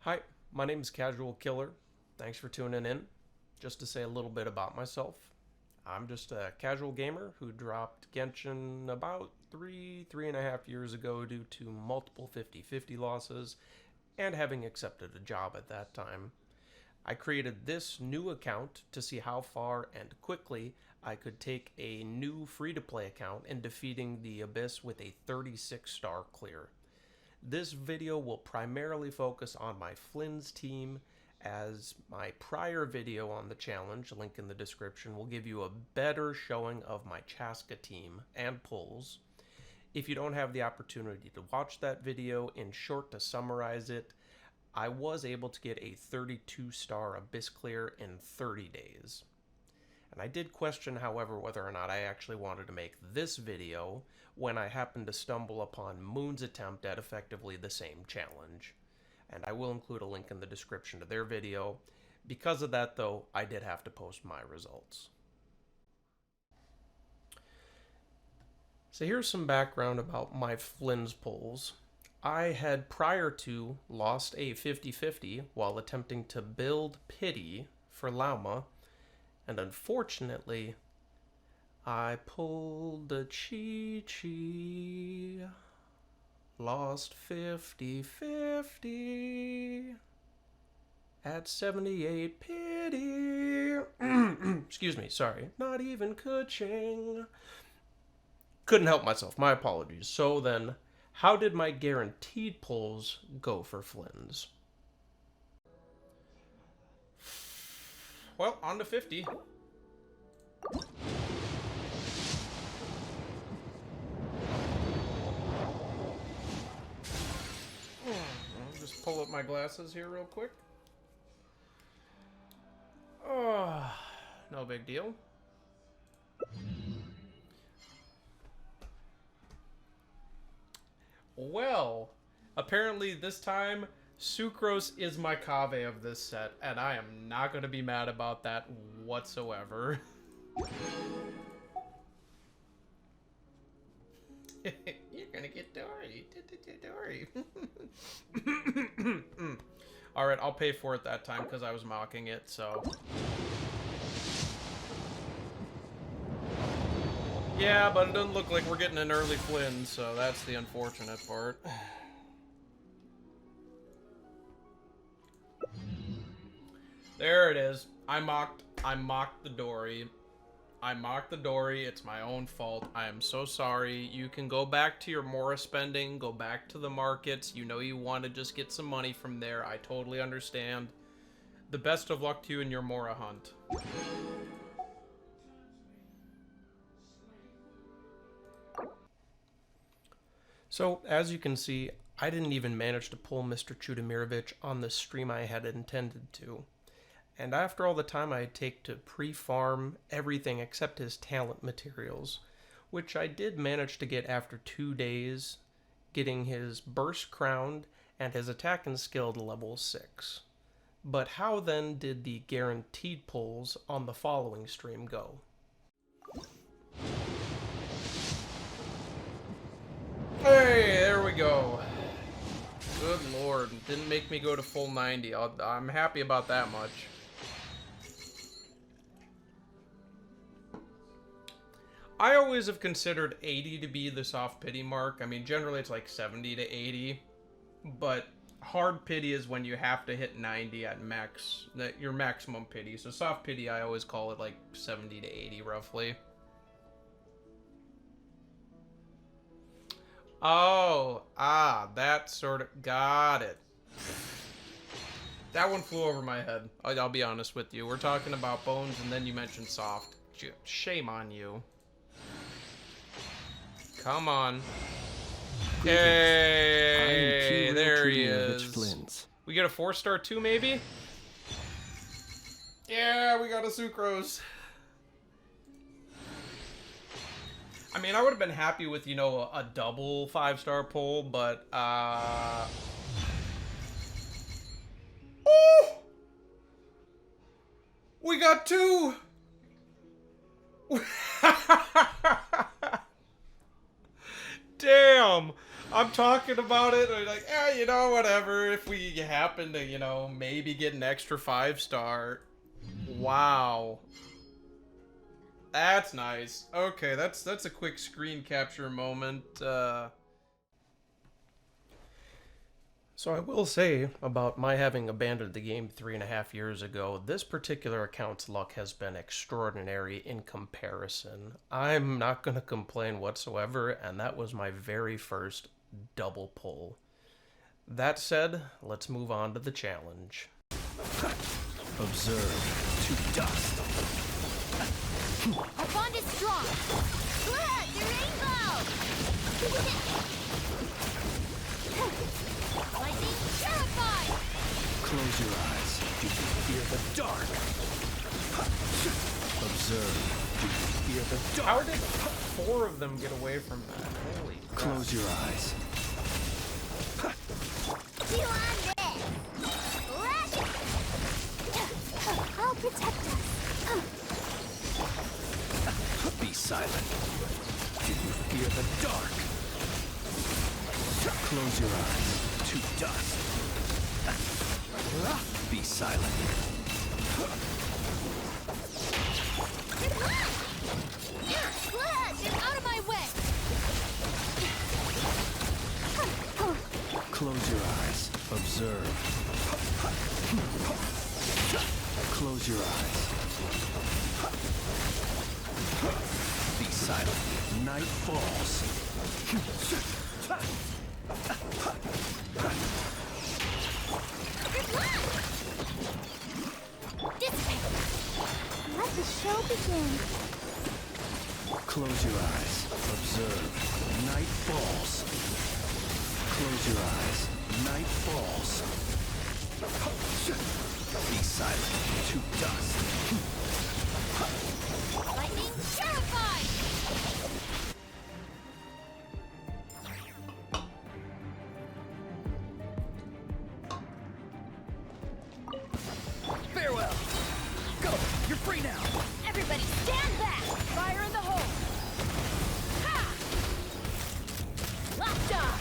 Hi, my name is Casual Killer. Thanks for tuning in. Just to say a little bit about myself, I'm just a casual gamer who dropped Genshin about 3.5 years ago due to multiple 50-50 losses and having accepted a job at that time. I created this new account to see how far and quickly I could take a new free to play account in defeating the Abyss with a 36-star clear. This video will primarily focus on my Flynn's team, as my prior video on the challenge, link in the description, will give you a better showing of my Chaska team and pulls. If you don't have the opportunity to watch that video, in short, to summarize it, I was able to get a 32-star Abyss clear in 30 days. And I did question, however, whether or not I actually wanted to make this video when I happened to stumble upon Moon's attempt at effectively the same challenge. And I will include a link in the description to their video. Because of that, though, I did have to post my results. So here's some background about my Flynn's pulls. I had prior to lost a 50-50 while attempting to build Pity for Lauma, and unfortunately, I pulled the Chi-Chi, lost 50-50 at 78 Pity. Excuse me, sorry, not even Kuching. Couldn't help myself, my apologies. So then, how did my guaranteed pulls go for Flynn's? Well, on to 50. I'll just pull up my glasses here real quick. Oh, no big deal. Well, apparently this time Sucrose is my Kaveh of this set, and I am not going to be mad about that whatsoever. You're going to get Dory. Dory. Alright, I'll pay for it that time because I was mocking it, so... Yeah, but it doesn't look like we're getting an early Flynn, so that's the unfortunate part. There it is. I mocked the Dory. I mocked the Dory. It's my own fault. I am so sorry. You can go back to your Mora spending. Go back to the markets. You know you want to just get some money from there. I totally understand. The best of luck to you in your Mora hunt. So, as you can see, I didn't even manage to pull Mr. Chudamirovich on the stream I had intended to. And after all the time I take to pre-farm everything except his talent materials, which I did manage to get after 2 days, getting his burst crowned and his attack and skill to level 6. But how then did the guaranteed pulls on the following stream go? Hey, there we go. Good lord, didn't make me go to full 90. I'm happy about that much. I always have considered 80 to be the soft pity mark. I mean, generally it's like 70 to 80, but hard pity is when you have to hit 90 at max, your maximum pity. So soft pity, I always call it like 70 to 80 roughly. Oh, that sort of, got it. That one flew over my head. I'll be honest with you. We're talking about bones and then you mentioned soft. Shame on you. Come on. Hey, there he is. We get a 4-star too, maybe? Yeah, we got a Sucrose. I mean, I would have been happy with, you know, a double 5-star pull, but, Oh! We got 2! Damn! I'm talking about it. I'm like, you know, whatever. If we happen to, you know, maybe get an extra 5-star. Wow. That's nice. Okay, that's a quick screen capture moment. So I will say about my having abandoned the game 3.5 years ago, this particular account's luck has been extraordinary in comparison. I'm not going to complain whatsoever, and that was my very first double pull. That said, let's move on to the challenge. Observe to dust. Our bond is strong. Look, the rainbow! Lightning terrified! Close your eyes. Do you fear the dark? Observe. Do you fear the dark? How did 4 of them get away from that? Holy crap. Close your eyes. You on this! Lash it! I'll protect us. Be silent. Do you fear the dark? Close your eyes. To dust. Be silent. Glad! Get out of my way! Close your eyes. Observe. Close your eyes. Be silent. Night falls. Dissipate! Let the show begin. Close your eyes. Observe. Night falls. Close your eyes. Night falls. Be silent. To dust. Lightning terrified! Farewell. Go. You're free now. Everybody stand back! Fire in the hole! Ha! Lockjaw!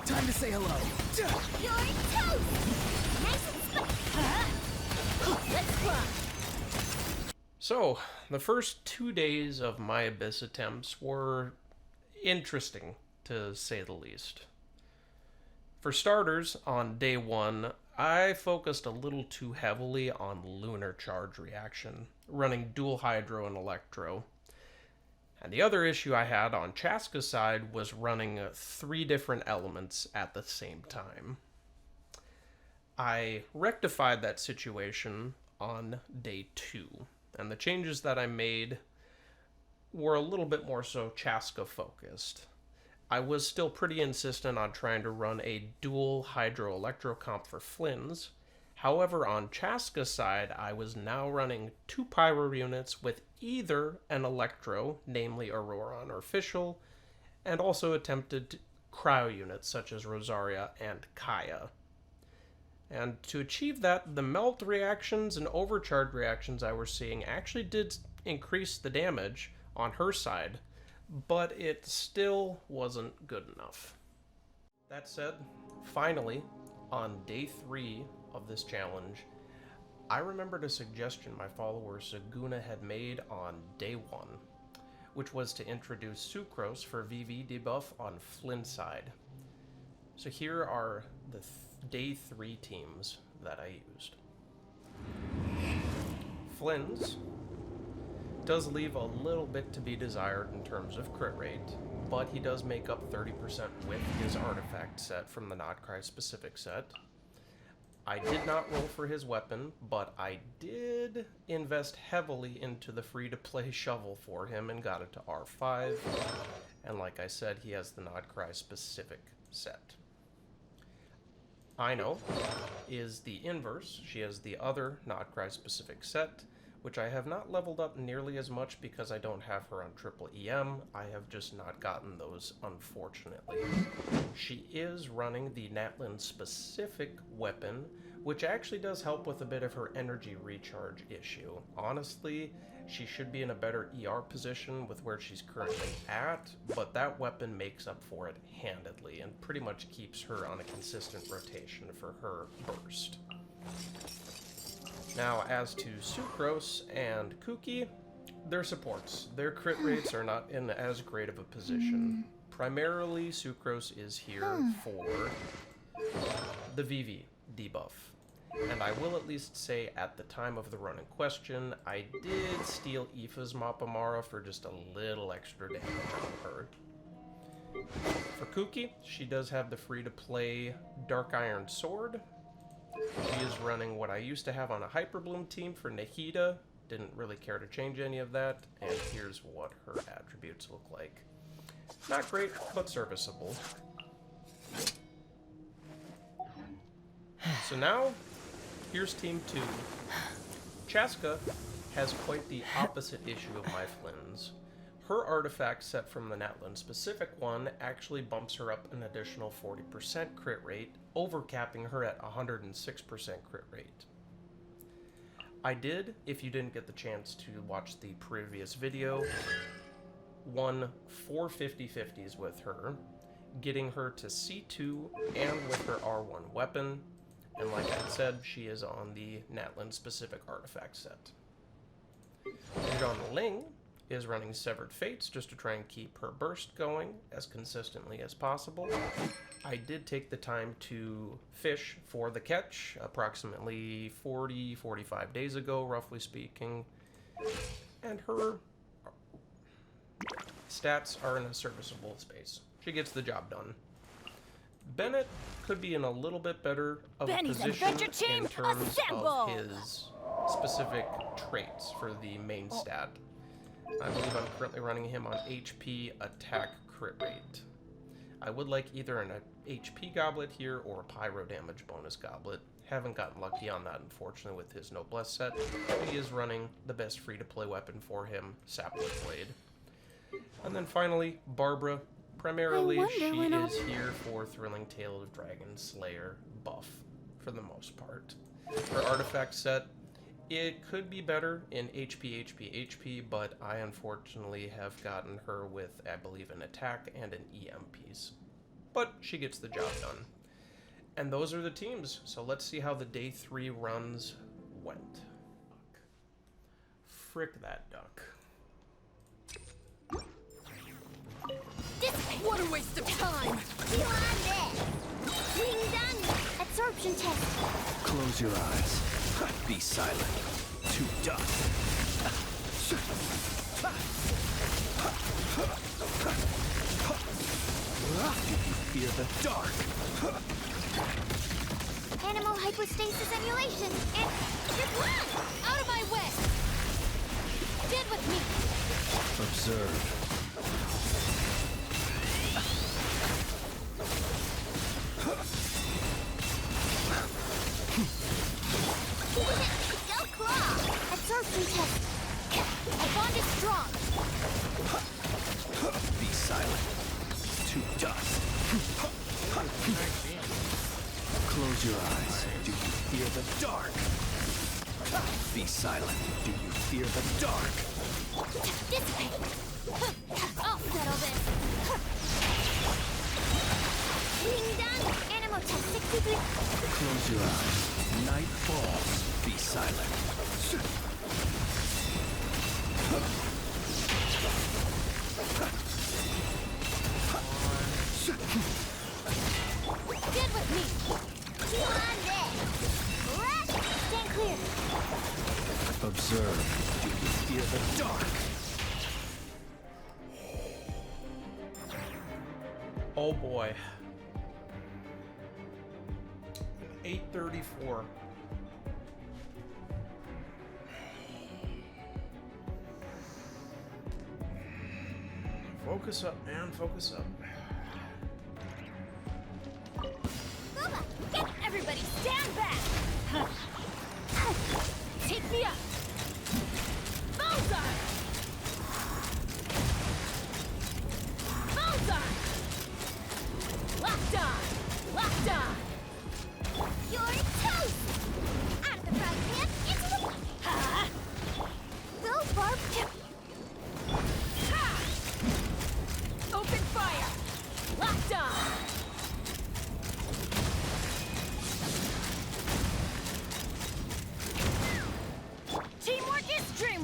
Time to say hello. You're toast! Nice and spicy! Let's fly! So, the first 2 days of my Abyss attempts were interesting, to say the least. For starters, on day 1, I focused a little too heavily on lunar charge reaction, running dual hydro and electro. And the other issue I had on Chaska's side was running 3 different elements at the same time. I rectified that situation on day 2, and the changes that I made were a little bit more so Chaska focused. I was still pretty insistent on trying to run a dual hydro-electro comp for Flynn's. However, on Chaska's side, I was now running 2 pyro units with either an electro, namely Auroron or Fischl, and also attempted cryo units such as Rosaria and Kaya. And to achieve that, the melt reactions and overcharge reactions I was seeing actually did increase the damage on her side, but it still wasn't good enough. That said, finally, on day 3 of this challenge, I remembered a suggestion my follower Saguna had made on day 1, which was to introduce Sucrose for VV debuff on Flynn's side. So here are the day 3 teams that I used. Flynn's does leave a little bit to be desired in terms of crit rate, but he does make up 30% with his artifact set from the Notcry specific set. I did not roll for his weapon, but I did invest heavily into the free-to-play shovel for him and got it to R5. And like I said, he has the Notcry specific set. Aino is the inverse. She has the other Notcry specific set, which I have not leveled up nearly as much because I don't have her on triple EM. I have just not gotten those, unfortunately. She is running the Natlin specific weapon, which actually does help with a bit of her energy recharge issue. Honestly, she should be in a better ER position with where she's currently at, but that weapon makes up for it handedly and pretty much keeps her on a consistent rotation for her burst. Now, as to Sucrose and Kuki, they're supports. Their crit rates are not in as great of a position. Primarily, Sucrose is here for the VV debuff. And I will at least say at the time of the run in question, I did steal Aoife's Mappamara for just a little extra damage on her. For Kuki, she does have the free-to-play Dark Iron Sword. She is running what I used to have on a Hyperbloom team for Nahida. Didn't really care to change any of that, and here's what her attributes look like. Not great, but serviceable. So now, here's Team 2. Chaska has quite the opposite issue of my Flynn's. Her artifact set from the Natlan specific one actually bumps her up an additional 40% crit rate, overcapping her at 106% crit rate. I did, if you didn't get the chance to watch the previous video, won 4 50-50s with her, getting her to C2 and with her R1 weapon. And like I said, she is on the Natlan specific artifact set. John Ling is running Severed Fates just to try and keep her burst going as consistently as possible. I did take the time to fish for the catch approximately 40-45 days ago, roughly speaking. And her stats are in a serviceable space. She gets the job done. Bennett could be in a little bit better of a position in terms of his specific traits for the main stat. I believe I'm currently running him on HP, attack, crit rate. I would like either an HP goblet here or a pyro damage bonus goblet. Haven't gotten lucky on that, unfortunately, with his Noblesse set. He is running the best free-to-play weapon for him, Sapling Blade. And then finally, Barbara. Primarily, she is here for Thrilling Tale of Dragon Slayer buff, for the most part. Her artifact set, it could be better in HP, but I unfortunately have gotten her with, I believe, an attack and an EM piece. But she gets the job done. And those are the teams, so let's see how the day 3 runs went. Frick that duck. What a waste of time! Being done! Absorption test! Close your eyes. Be silent. To dust. Do you fear the dark? Animal hypostasis emulation! And just run! Out of my way! Stand with me! Observe. Go claw! Absorption test! A bond is strong! Be silent. To dust. Close your eyes. Do you fear the dark? Be silent. Do you fear the dark? Dissipate! I'll settle this! Being done! Animal test 63! Close your eyes. Night falls. Be silent. Get with me! Beyond it! Rush! Stand clear! Observe. Do you fear the dark? Oh boy. 834. Focus up, man. Focus up. Bubba! Get everybody! Stand back! Take me up! Bullseye! Bullseye! Locked on! Locked on! You're toast!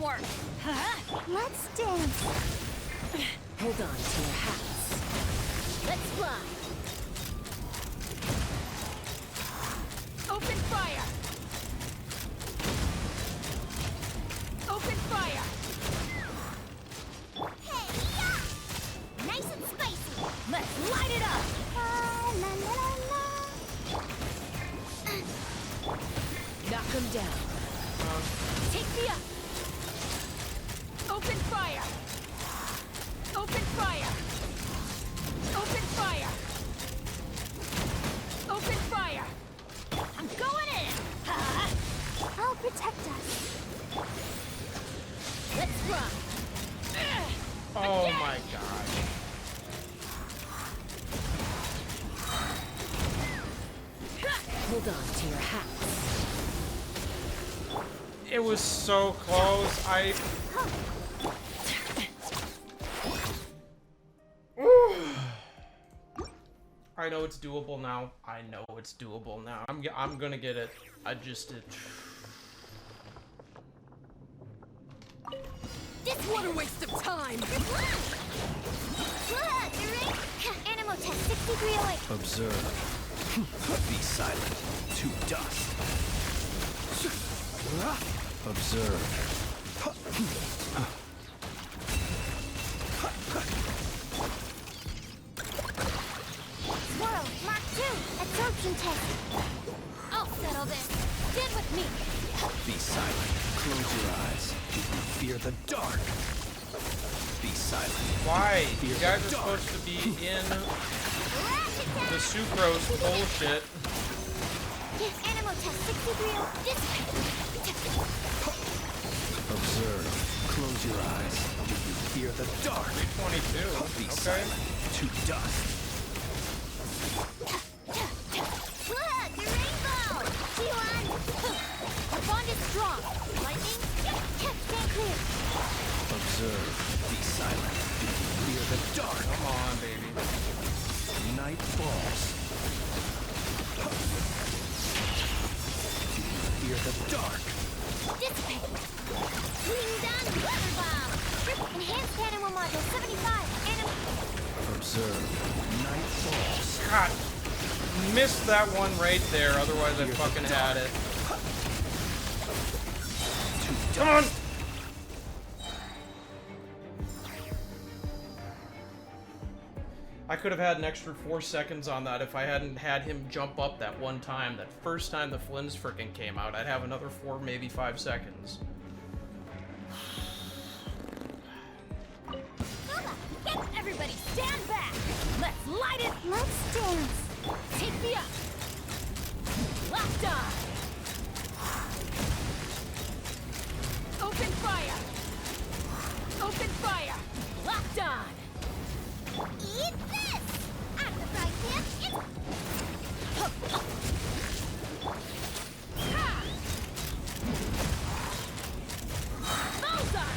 work. Huh? Let's dance. Hold on to your hats. Let's fly. Open fire. Open fire. Hey, yeah. Nice and spicy. Let's light it up. La, la, la, la. Knock them down. Take me up. Open fire. Open fire. Open fire. Open fire. I'm going in. I'll protect us. Let's run. Oh my god. Hold on to your hats. It was so close. I know it's doable now. I know it's doable now. I'm gonna get it. I just did. What a waste of time! Animal test 6308. Observe. Be silent. To dust. Observe. Swirl, Mark 2, absorption test. I'll settle this. Stand with me. Be silent. Close your eyes. Do you fear the dark? Be silent. Why? Fear You guys are the dark. supposed to be in Rash attack. the sucrose bullshit. Yes, animal test 6308. Observe. Close your eyes. Do you fear the dark? 322. Be Okay. silent. To dust. Look, the rainbow! T1! The bond is strong. Lightning? Stand clear. Observe. Be silent. Do you fear the dark? Come on, baby. Night falls. Do you fear the dark? Dissipate. Clean down weather bomb. Enhanced animal module 75. Observe. Night falls. God. Missed that one right there, otherwise I fucking had it. To Come on! I could have had an extra 4 seconds on that if I hadn't had him jump up that one time. That first time the Flins frickin' came out, I'd have another 4, maybe 5 seconds. Everybody stand back. Let's light it. Let's dance. Take me up. Locked on. Open fire. Open fire. Locked on. Eat this. At the fry pan. Bullseye.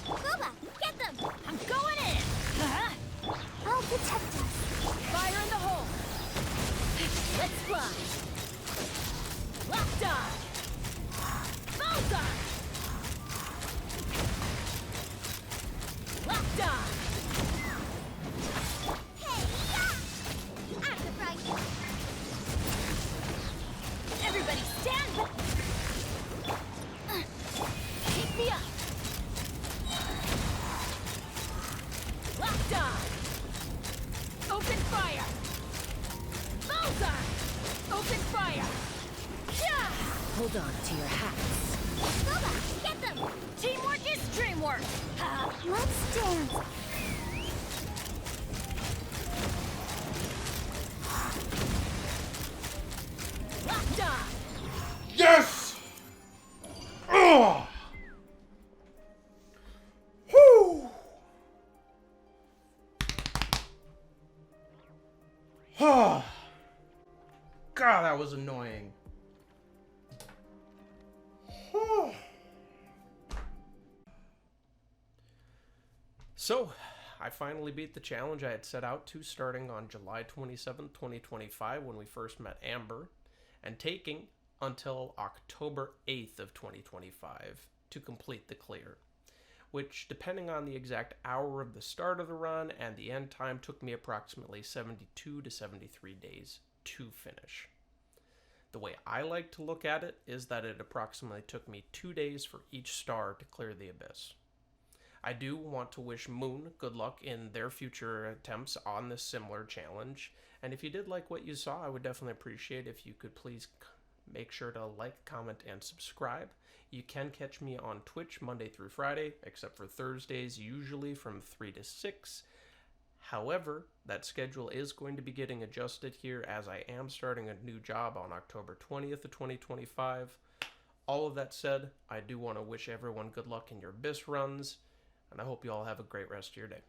Booba, get them! I'm going in! I'll protect us. Fire in the hole. Let's fly. Locked on. Bullseye. Locked on. Hey, yeah! At the fry. Everybody stand back. Pick me up. Locked on. Open fire. Bullseye. Open fire. Yeah! Hold on to your hats. Booba, get them! Teamwork is dreamwork! Let's dance. Locked on. Yes! Ugh! Whew! God, that was annoying. So, I finally beat the challenge I had set out to starting on July 27th, 2025 when we first met Amber, and taking until October 8th of 2025 to complete the clear, which, depending on the exact hour of the start of the run and the end time, took me approximately 72 to 73 days to finish. The way I like to look at it is that it approximately took me 2 days for each star to clear the abyss. I do want to wish Moon good luck in their future attempts on this similar challenge, and if you did like what you saw, I would definitely appreciate if you could please make sure to like, comment, and subscribe. You can catch me on Twitch Monday through Friday, except for Thursdays, usually from 3 to 6. However, that schedule is going to be getting adjusted here as I am starting a new job on October 20th of 2025. All of that said, I do want to wish everyone good luck in your Abyss runs, and I hope you all have a great rest of your day.